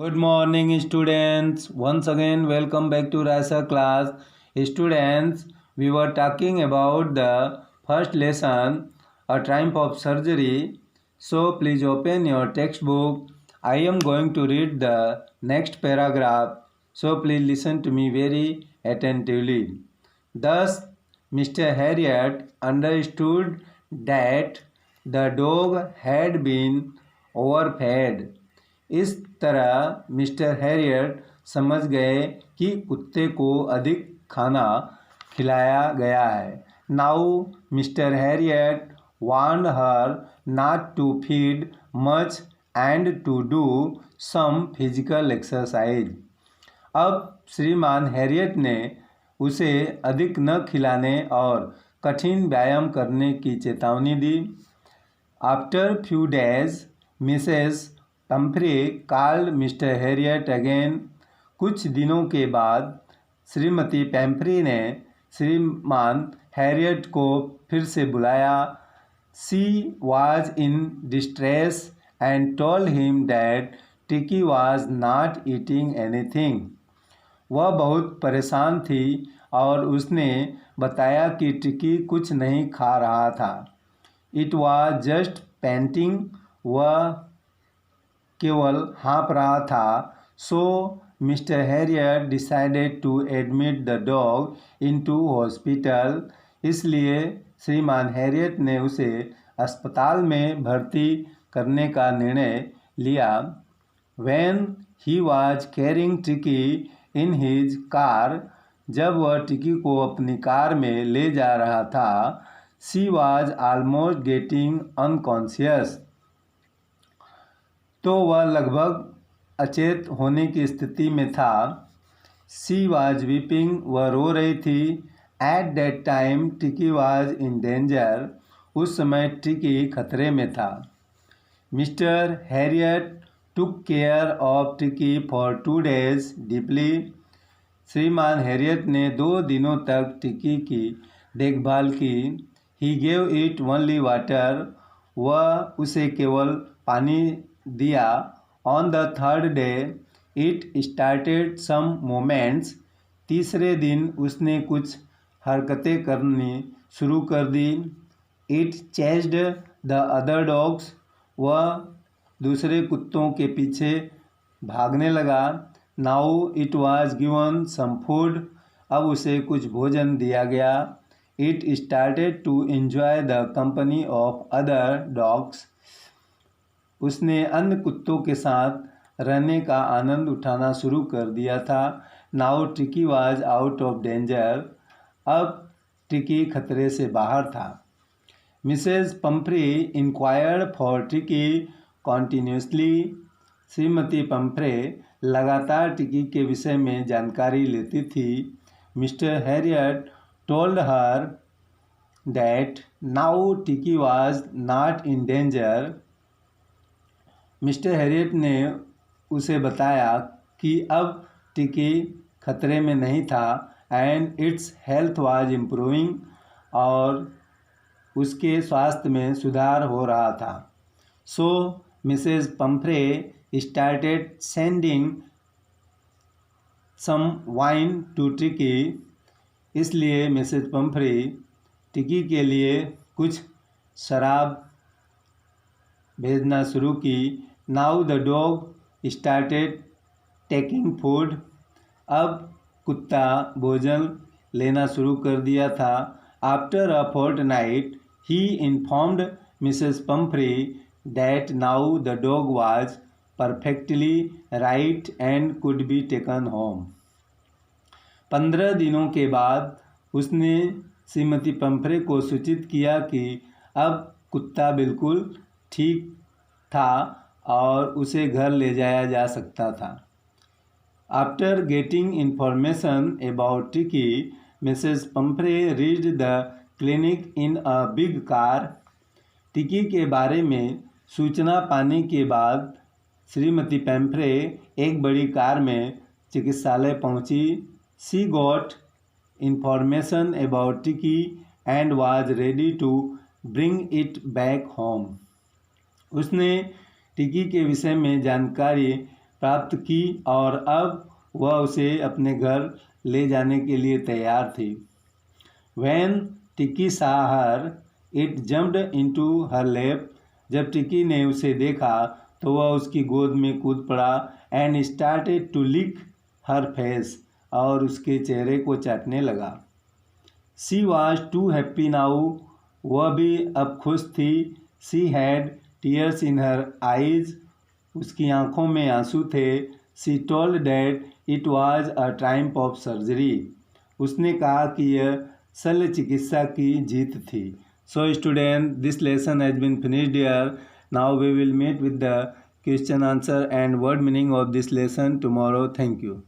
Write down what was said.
Good morning, students. Once again, welcome back to Rasa class. Students, we were talking about the first lesson, a triumph of surgery. So, please open your textbook. I am going to read the next paragraph. So, please listen to me very attentively. Thus, Mr. Harriet understood that the dog had been overfed. इस तरह mister Harriet समझ गए कि कुत्ते को अधिक खाना खिलाया गया है। Now mister Herriot warned her not to feed much and to do some physical exercise. अब श्रीमान हैरियट ने उसे अधिक न खिलाने और कठिन व्यायाम करने की चेतावनी दी। After few days missus Pumphrey called mister Herriot again. कुछ दिनों के बाद श्रीमती पैम्फ्री ने श्रीमान हैरियट को फिर से बुलाया। She was in distress and told him that टिकी वॉज नॉट ईटिंग एनीथिंग। वह बहुत परेशान थी और उसने बताया कि टिकी कुछ नहीं खा रहा था। It was just panting. वह केवल हाँफ रहा था। So mister Herriot decided to admit the dog into hospital. इसलिए श्रीमान हैरियट ने उसे अस्पताल में भर्ती करने का निर्णय लिया। व्हेन ही वॉज कैरिंग टिकी इन हिज कार, जब वह टिकी को अपनी कार में ले जा रहा था, she was almost getting unconscious, तो वह लगभग अचेत होने की स्थिति में था। शी वॉज वीपिंग, वह रो रही थी। At that time Tricki was in danger, उस समय टिकी खतरे में था। Mister Herriot took care of Tricki for 2 days deeply. श्रीमान हैरियट ने 2 दिनों तक टिकी की देखभाल की। He gave it only water, वह उसे केवल पानी दिया। On the 3rd day it started some moments, तीसरे दिन उसने कुछ हरकतें करनी शुरू कर दी। It chased the other dogs, वह दूसरे कुत्तों के पीछे भागने लगा। Now it was given some food, अब उसे कुछ भोजन दिया गया। It started to enjoy the company of other dogs, उसने अन्य कुत्तों के साथ रहने का आनंद उठाना शुरू कर दिया था। Now Tricki was out of danger, अब टिकी खतरे से बाहर था। Missus Pumphrey inquired for Tricki continuously, श्रीमती पम्फ्रे लगातार टिकी के विषय में जानकारी लेती थी। Mister Herriot told her that now Tricki was not in danger. Mister Herriot ने उसे बताया कि अब टिकी खतरे में नहीं था। And its health was improving, और उसके स्वास्थ्य में सुधार हो रहा था। So missus Pumphrey started sending some wine to Tricki, इसलिए मिसेज पम्फ्रे टिकी के लिए कुछ शराब भेजना शुरू की। Now the dog started taking food, अब कुत्ता भोजन लेना शुरू कर दिया था। After a fortnight he informed Mrs Pumphrey that now the dog was perfectly right and could be taken home. 15 दिनों के बाद उसने श्रीमती पम्फ्रे को सूचित किया कि अब कुत्ता बिल्कुल ठीक था और उसे घर ले जाया जा सकता था। आफ्टर गेटिंग इंफॉर्मेशन अबाउट टिकी, Mrs Pomfrey reached the clinic in a big car. टिकी के बारे में सूचना पाने के बाद श्रीमती पम्फ्रे एक बड़ी कार में चिकित्सालय पहुंची। She got information about Tricki and was ready to bring it back home. उसने टिकी के विषय में जानकारी प्राप्त की और अब वह उसे अपने घर ले जाने के लिए तैयार थी। When tikki saw her, it jumped into her lap. जब टिक्की ने उसे देखा तो वह उसकी गोद में कूद पड़ा and started to lick her face, और उसके चेहरे को चाटने लगा। She was too happy now. वह भी अब खुश थी। She had tears in her eyes. उसकी आंखों में आंसू थे। She told that it was a triumph of surgery. उसने कहा कि यह शल्य चिकित्सा की जीत थी। So student, this lesson has been finished here. Now we will meet with the question answer and word meaning of this lesson tomorrow. Thank you.